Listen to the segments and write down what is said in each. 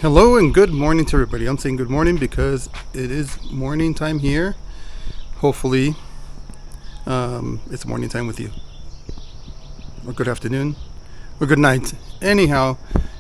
Hello and good morning to everybody. I'm saying good morning because it is morning time here. Hopefully, it's morning time with you. Or good afternoon. Or good night. Anyhow,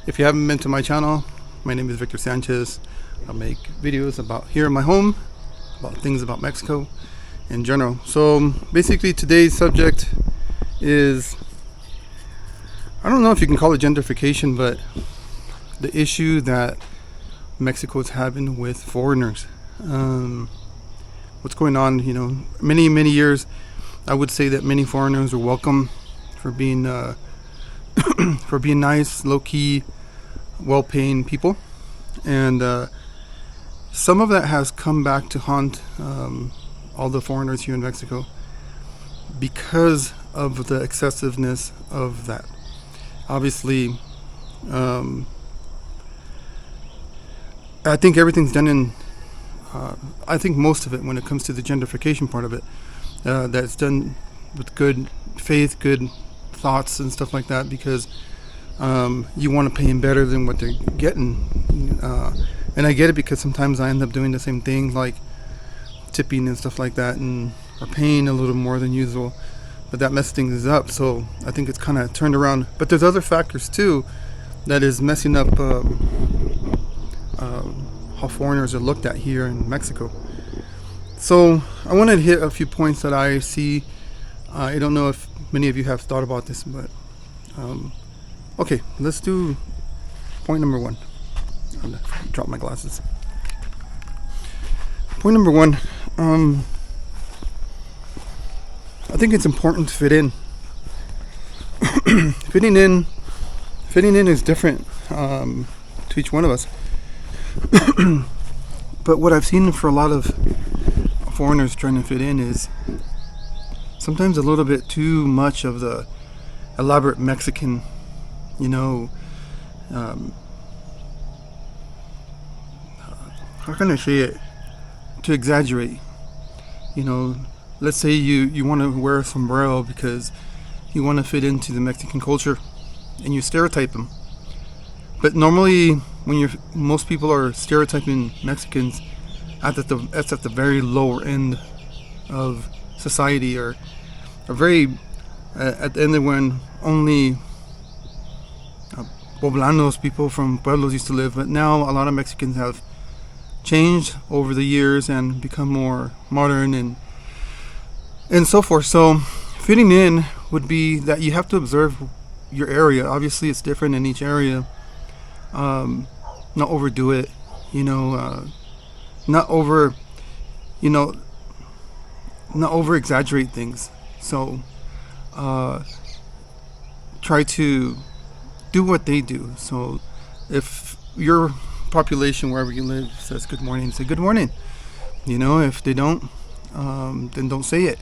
if you haven't been to my channel, my name is Victor Sanchez. I make videos about here in my home, about things about Mexico in general. So basically today's subject is, I don't know if you can call it gentrification, but the issue that Mexico is having with foreigners. What's going on, many years, I would say that many foreigners are welcome for being for being nice, low-key, well-paying people. And some of that has come back to haunt all the foreigners here in Mexico because of the excessiveness of that. Obviously, I think everything's done in, I think most of it, when it comes to the gentrification part of it, that's done with good faith, good thoughts and stuff like that, because you want to pay them better than what they're getting. And I get it, because sometimes I end up doing the same thing, like tipping and stuff like that, and or paying a little more than usual, but that messes things up. So I think it's kind of turned around. But there's other factors too that is messing up how foreigners are looked at here in Mexico. So I wanted to hit a few points that I see. I don't know if many of you have thought about this, but okay, let's do point number one. I'm gonna drop my glasses. Point number one, I think it's important to fit in. Fitting in is different to each one of us. But what I've seen for a lot of foreigners trying to fit in is sometimes a little bit too much of the elaborate Mexican, how can I say it? To exaggerate. Let's say you want to wear a sombrero because you want to fit into the Mexican culture, and you stereotype them. But normally, when most people are stereotyping Mexicans, that's at the very lower end of society, or very at the end of when only poblanos, people from pueblos, used to live. But now a lot of Mexicans have changed over the years and become more modern and so forth. So fitting in would be that you have to observe your area. Obviously, it's different in each area. Not overdo it, not over exaggerate things. So try to do what they do. So if your population, wherever you live, says good morning, say good morning. If they don't, then don't say it.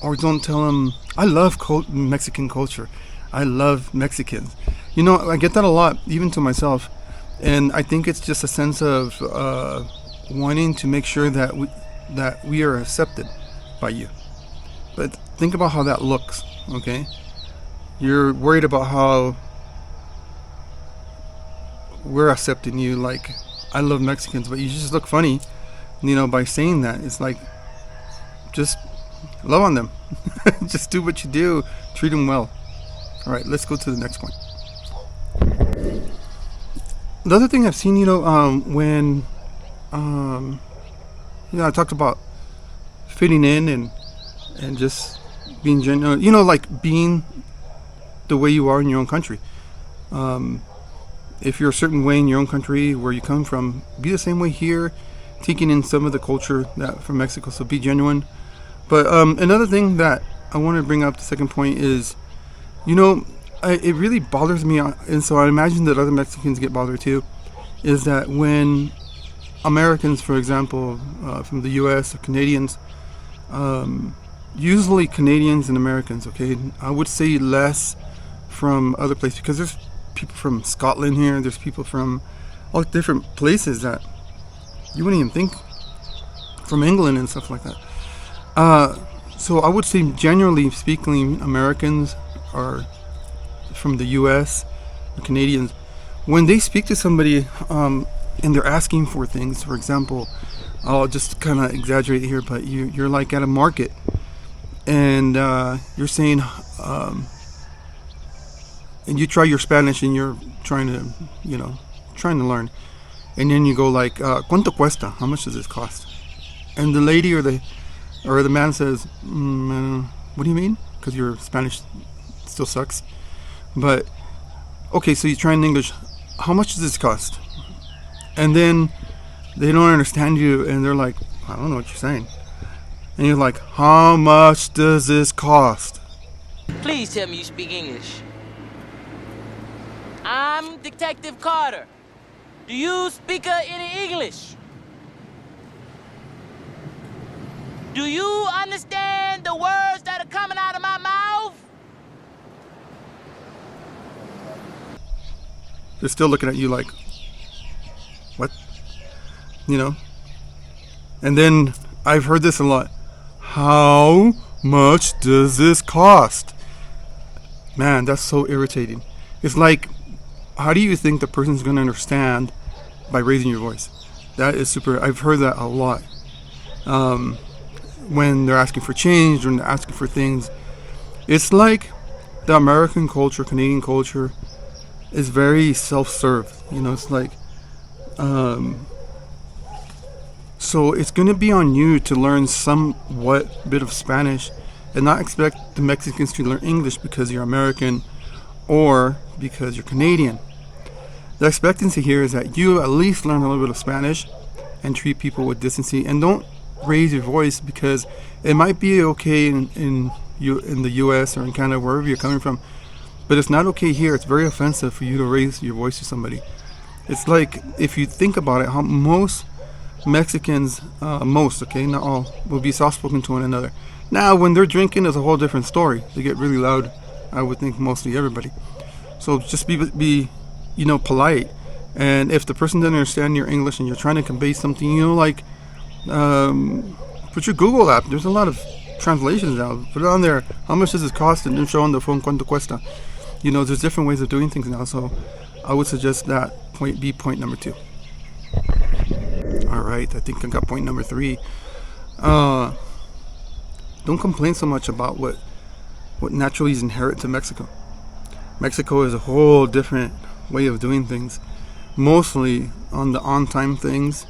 Or don't tell them, I love Mexican culture, I love Mexicans. I get that a lot, even to myself. And I think it's just a sense of wanting to make sure that we are accepted by you. But think about how that looks, okay? You're worried about how we're accepting you, like, I love Mexicans, but you just look funny, by saying that. It's like, just love on them. Just do what you do. Treat them well. All right, let's go to the next point. The other thing I've seen, when I talked about fitting in and just being genuine, like being the way you are in your own country. If you're a certain way in your own country where you come from, be the same way here, taking in some of the culture that from Mexico. So be genuine. But another thing that I want to bring up, the second point, is, it really bothers me, and so I imagine that other Mexicans get bothered too, is that when Americans, for example, from the U.S. or Canadians, usually Canadians and Americans, okay, I would say less from other places, because there's people from Scotland here, there's people from all different places that you wouldn't even think, from England and stuff like that. So I would say, generally speaking, Americans are from the U.S., the Canadians, when they speak to somebody and they're asking for things, for example, I'll just kind of exaggerate here, but you're like at a market and you're saying, and you try your Spanish and you're trying to, trying to learn. And then you go like, ¿Cuánto cuesta? How much does this cost? And the lady or the man says, what do you mean? Because your Spanish still sucks. But, okay, so you try in English, how much does this cost? And then they don't understand you and they're like, I don't know what you're saying. And you're like, how much does this cost? Please tell me you speak English. I'm Detective Carter. Do you speak any English? Do you understand the words that are coming out of my mouth? They're still looking at you like, what? And then I've heard this a lot. How much does this cost? Man, that's so irritating. It's like, how do you think the person's going to understand by raising your voice? That is super. I've heard that a lot. When they're asking for change, when they're asking for things, it's like the American culture, Canadian culture is very self-serve. It's like, so it's going to be on you to learn somewhat bit of Spanish and not expect the Mexicans to learn English because you're American or because you're Canadian. The expectancy here is that you at least learn a little bit of Spanish and treat people with decency, and don't raise your voice, because it might be okay in the US or in Canada, wherever you're coming from, but it's not okay here. It's very offensive for you to raise your voice to somebody. It's like, if you think about it, how most Mexicans, okay, not all, will be soft-spoken to one another. Now, when they're drinking, is a whole different story. They get really loud. I would think mostly everybody. So just be polite. And if the person doesn't understand your English and you're trying to convey something, like, put your Google app. There's a lot of translations now. Put it on there. How much does this cost? And then show on the phone cuánto cuesta. There's different ways of doing things now. So I would suggest that be point number 2. All right, I think I got point number 3. Don't complain so much about what naturally is inherent to Mexico. Mexico is a whole different way of doing things, mostly on the on-time things.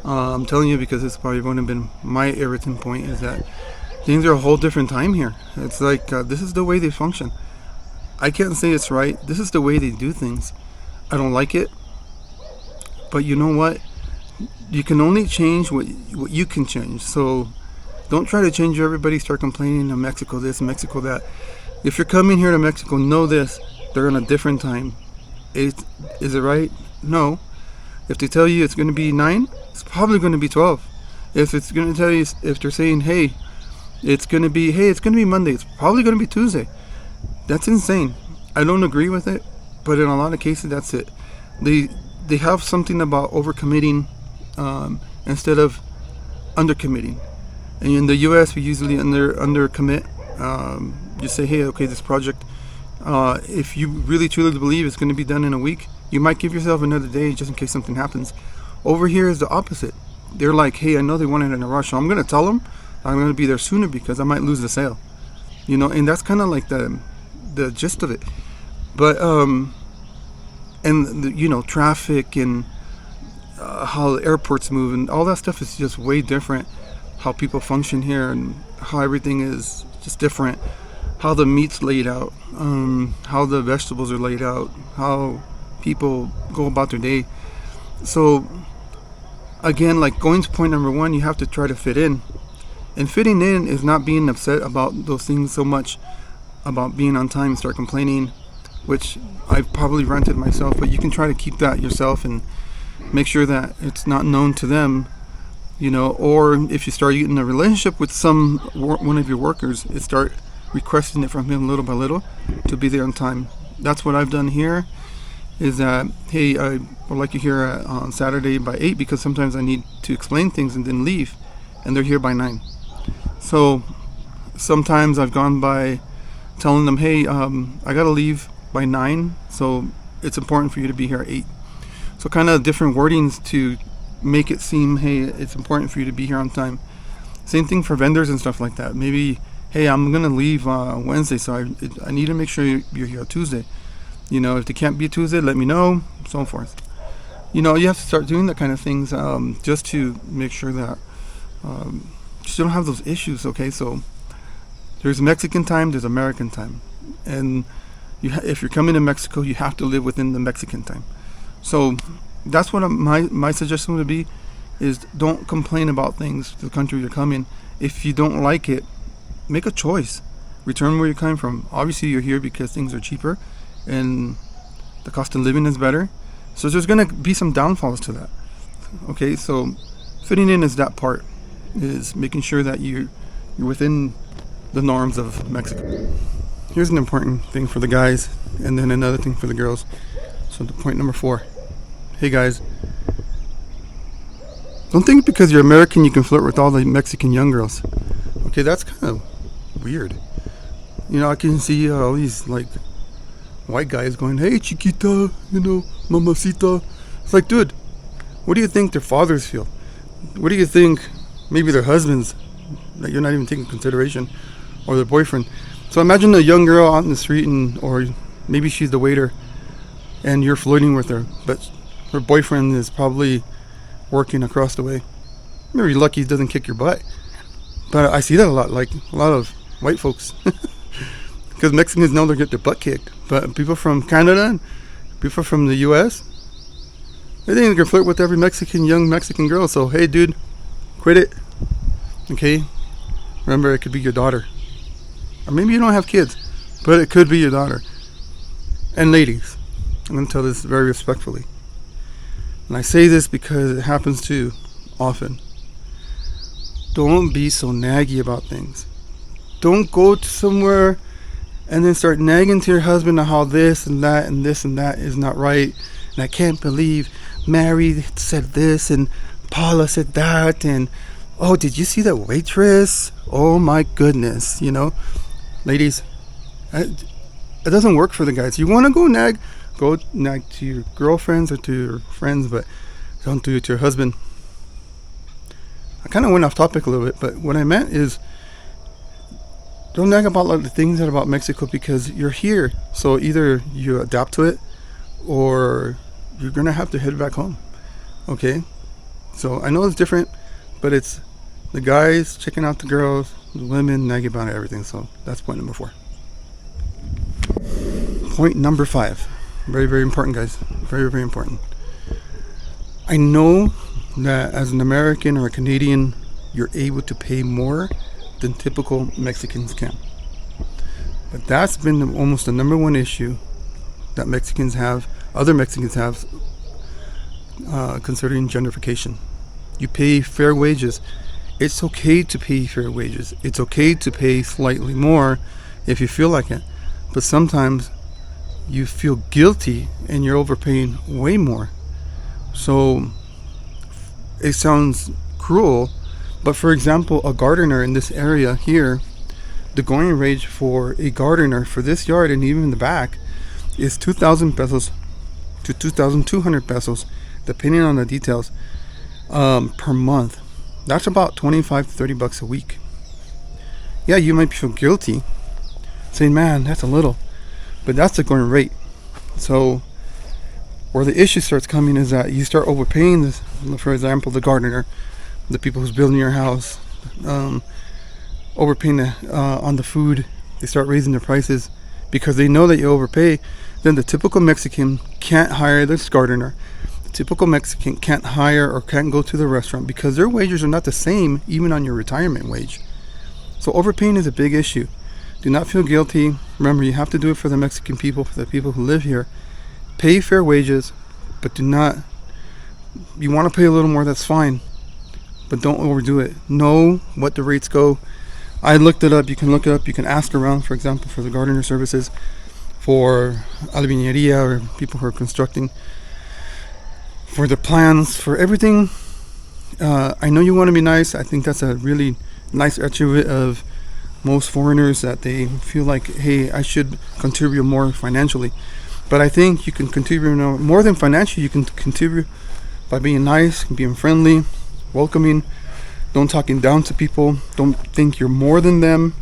I'm telling you, because it's probably going to have been my irritant point, is that things are a whole different time here. It's like, this is the way they function. I can't say it's right. This is the way they do things. I don't like it, but you know what? You can only change what you can change. So don't try to change everybody. Start complaining of Mexico this, Mexico that. If you're coming here to Mexico, know this: they're on a different time. Is it right? No. If they tell you it's going to be 9, it's probably going to be 12. If it's going to tell you, if they're saying, hey, it's going to be Monday, it's probably going to be Tuesday. That's insane. I don't agree with it, but in a lot of cases, that's it. They have something about overcommitting instead of undercommitting. And in the U.S., we usually undercommit. You say, hey, okay, this project, if you really truly believe it's going to be done in a week, you might give yourself another day just in case something happens. Over here is the opposite. They're like, hey, I know they want it in a rush, so I'm going to tell them I'm going to be there sooner because I might lose the sale. And that's kind of like the gist of it. But traffic and how the airports move and all that stuff is just way different. How people function here and how everything is just different. How the meat's laid out, how the vegetables are laid out, how people go about their day. So again, like going to point number 1, you have to try to fit in. And fitting in is not being upset about those things so much, about being on time and start complaining, which I've probably ranted myself, but you can try to keep that yourself and make sure that it's not known to them, or if you start getting a relationship with one of your workers, start requesting it from him little by little to be there on time. That's what I've done here, is that, hey, I would like you here on Saturday by 8 because sometimes I need to explain things and then leave, and they're here by 9. So sometimes I've gone by telling them, hey, I gotta leave by 9, so it's important for you to be here at 8. So kind of different wordings to make it seem, hey, it's important for you to be here on time. Same thing for vendors and stuff like that. Maybe, hey, I'm going to leave Wednesday, so I need to make sure you're here Tuesday. You know, if they can't be Tuesday, let me know, so forth. You know, you have to start doing that kind of things just to make sure that you don't have those issues, okay? So there's Mexican time, there's American time. And if you're coming to Mexico, you have to live within the Mexican time. So that's what my suggestion would be, is don't complain about things to the country you're coming. If you don't like it, make a choice. Return where you're coming from. Obviously, you're here because things are cheaper and the cost of living is better. So there's going to be some downfalls to that. Okay, so fitting in is that part, is making sure that you're within the norms of Mexico. Here's an important thing for the guys, and then another thing for the girls. So the point number 4. Hey guys, don't think because you're American you can flirt with all the Mexican young girls. Okay, that's kind of weird. You know, I can see all these like white guys going, hey chiquita, you know, mamacita. It's like, dude, what do you think their fathers feel? What do you think maybe their husbands that you're not even taking consideration, or their boyfriend? So imagine a young girl out in the street, or maybe she's the waiter and you're flirting with her, but her boyfriend is probably working across the way. Maybe you're lucky he doesn't kick your butt. But I see that a lot, like a lot of white folks. Because Mexicans know they get their butt kicked. But people from Canada and people from the US, they think they can flirt with every young Mexican girl. So hey dude, quit it. Okay? Remember, it could be your daughter. Or maybe you don't have kids, but it could be your daughter. And ladies, I'm going to tell this very respectfully. And I say this because it happens too often. Don't be so naggy about things. Don't go to somewhere and then start nagging to your husband on how this and that and this and that is not right. And I can't believe Mary said this and Paula said that. And oh, did you see that waitress? Oh my goodness, you know. Ladies, it doesn't work for the guys. You want to go nag to your girlfriends or to your friends, but don't do it to your husband. I kind of went off topic a little bit, but what I meant is don't nag about like the things that are about Mexico, because you're here. So either you adapt to it or you're going to have to head back home. Okay? So I know it's different, but it's the guys checking out the girls, the women nagging about everything. So that's point number 4. Point number 5. Very, very important, guys. Very, very important. I know that as an American or a Canadian, you're able to pay more than typical Mexicans can. But that's been almost the number one issue that other Mexicans have, concerning gentrification. You pay fair wages. It's okay to pay fair wages. It's okay to pay slightly more if you feel like it. But sometimes you feel guilty and you're overpaying way more. So it sounds cruel, but for example, a gardener in this area here, the going wage for a gardener for this yard and even in the back is 2,000 pesos to 2,200 pesos, depending on the details, per month. That's about 25 to 30 bucks a week. Yeah, you might feel guilty saying, man, that's a little, but that's the going rate. So where the issue starts coming is that you start overpaying this, for example, the gardener, the people who's building your house, overpaying on the food. They start raising their prices because they know that you overpay. Then the typical Mexican can't hire this gardener. The typical Mexican can't hire or can't go to the restaurant because their wages are not the same, even on your retirement wage. So overpaying is a big issue. Do not feel guilty. Remember, you have to do it for the Mexican people, for the people who live here. Pay fair wages, but do not. You want to pay a little more, that's fine, but don't overdo it. Know what the rates go. I looked it up. You can look it up. You can ask around, for example, for the gardener services, for albañilería, or people who are constructing, for the plans, for everything. I know you want to be nice. I think that's a really nice attribute of most foreigners, that they feel like, hey, I should contribute more financially. But I think you can contribute more than financially. You can contribute by being nice, being friendly, welcoming, don't talking down to people, don't think you're more than them.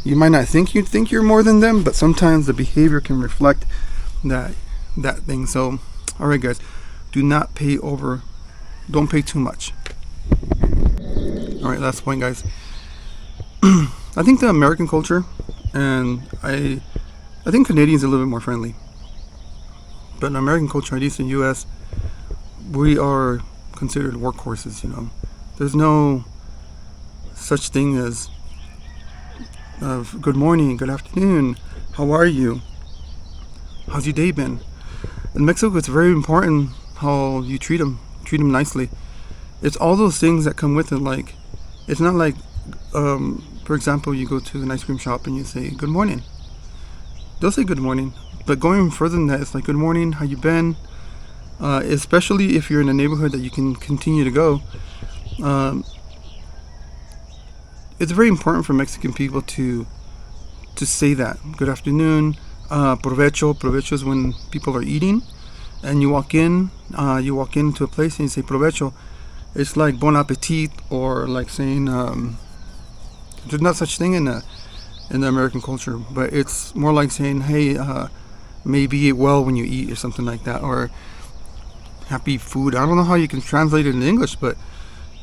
You might not think you're more than them, but sometimes the behavior can reflect that thing. So, all right, guys, don't pay too much. All right, last point, guys. I think the American culture, and I think Canadians are a little bit more friendly. But in American culture, at least in the U.S., we are considered workhorses. There's no such thing as good morning, good afternoon, how are you, how's your day been. In Mexico, it's very important how you treat them nicely. It's all those things that come with it. Like, it's not like, for example, you go to an ice cream shop and you say good morning. They'll say good morning, but going further than that, it's like good morning, how you been. Especially if you're in a neighborhood that you can continue to go. It's very important for Mexican people to say that. Good afternoon, provecho. Provecho is when people are eating, and you walk into a place and you say provecho. It's like bon appetit, or like saying there's not such thing in the American culture, but it's more like saying, hey, maybe eat well when you eat, or something like that, or happy food. I don't know how you can translate it in English, but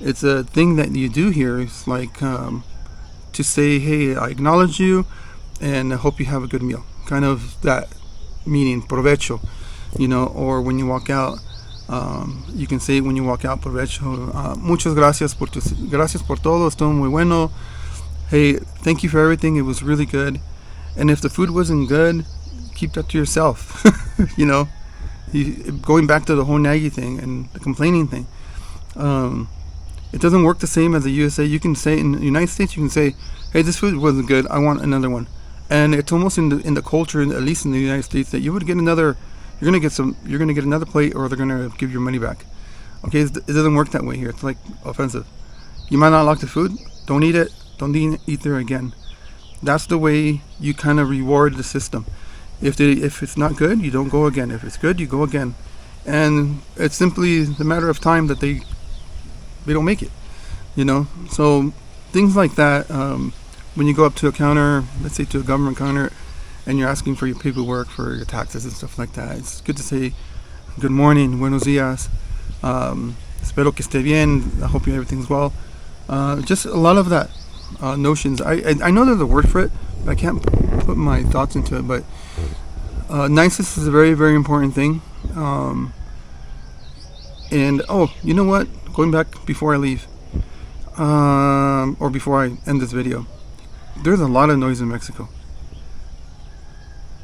it's a thing that you do here. It's like to say, hey, I acknowledge you and I hope you have a good meal. Kind of that meaning, provecho, or when you walk out, you can say when you walk out, provecho, muchas gracias por todo, estuvo muy bueno. Hey, thank you for everything, it was really good. And if the food wasn't good, keep that to yourself. Going back to the whole naggy thing and the complaining thing, it doesn't work the same as the USA. You can say in the United States, you can say, hey, this food wasn't good, I want another one. And it's almost in the culture, at least in the United States, that you would get another, you're gonna get another plate, or they're gonna give your money back. Okay, it doesn't work that way here. It's like offensive. You might not like the food, don't eat it, don't eat there again. That's the way you kind of reward the system. If it's not good, you don't go again. If it's good, you go again. And it's simply the matter of time that they don't make it, So things like that, when you go up to a counter, let's say to a government counter, and you're asking for your paperwork for your taxes and stuff like that, it's good to say good morning, buenos días, espero que esté bien, I hope everything's well. Just a lot of that notions. I know there's a word for it, but I can't put my thoughts into it, but niceness is a very, very important thing. And you know what, going back before I leave, or before I end this video, there's a lot of noise in Mexico.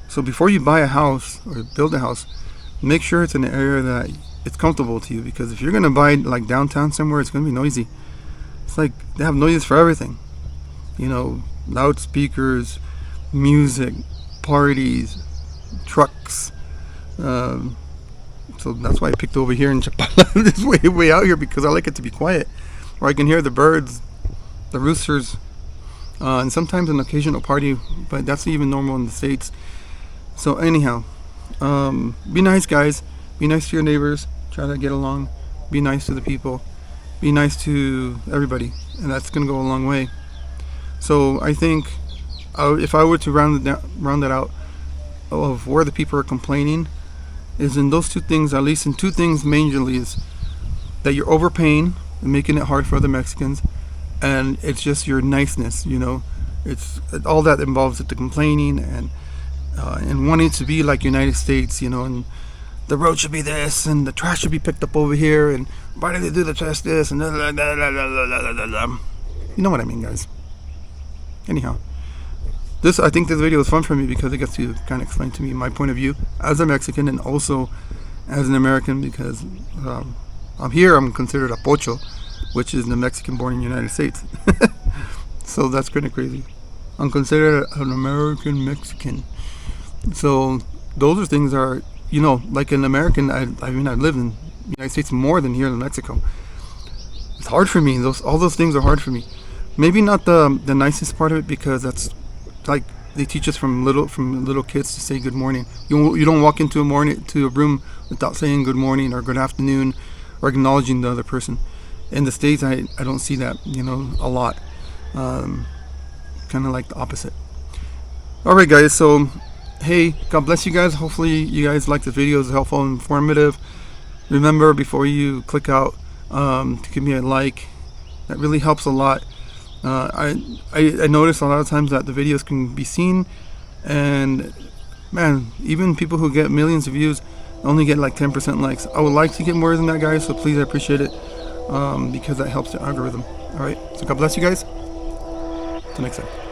So before you buy a house or build a house, make sure it's in an area that it's comfortable to you, because if you're going to buy like downtown somewhere, it's going to be noisy. It's like they have noises for everything, loudspeakers, music, parties, trucks. So that's why I picked over here in Chapala, this way out here, because I like it to be quiet, where I can hear the birds, the roosters, and sometimes an occasional party, but that's even normal in the States. So anyhow, be nice, guys. Be nice to your neighbors. Try to get along. Be nice to the people. Be nice to everybody, and that's going to go a long way. So I think if I were to round it out of where the people are complaining, is in those two things, at least in two things majorly, is that you're overpaying and making it hard for other Mexicans, and it's just your niceness, it's all that involves the complaining and wanting to be like United States, and the road should be this, and the trash should be picked up over here, and why do they do the trash this, and you know what I mean, guys. Anyhow, I think this video was fun for me because it gets to kind of explain to me my point of view as a Mexican and also as an American, because I'm considered a pocho, which is the Mexican born in the United States. So that's kind of crazy. I'm considered an American Mexican. So those are things like an American, I've lived in the United States more than here in Mexico. It's hard for me. All those things are hard for me. Maybe not the nicest part of it, because that's like they teach us from little kids to say good morning. You don't walk into a room without saying good morning or good afternoon or acknowledging the other person. In the States, I don't see that, a lot. Kind of like the opposite. All right, guys. So, hey, God bless you guys. Hopefully, you guys like the video. It's helpful and informative. Remember, before you click out, to give me a like. That really helps a lot. I notice a lot of times that the videos can be seen, and man, even people who get millions of views only get like 10% likes. I would like to get more than that, guys. So please, I appreciate it, because that helps the algorithm. All right. So God bless you guys. Till next time.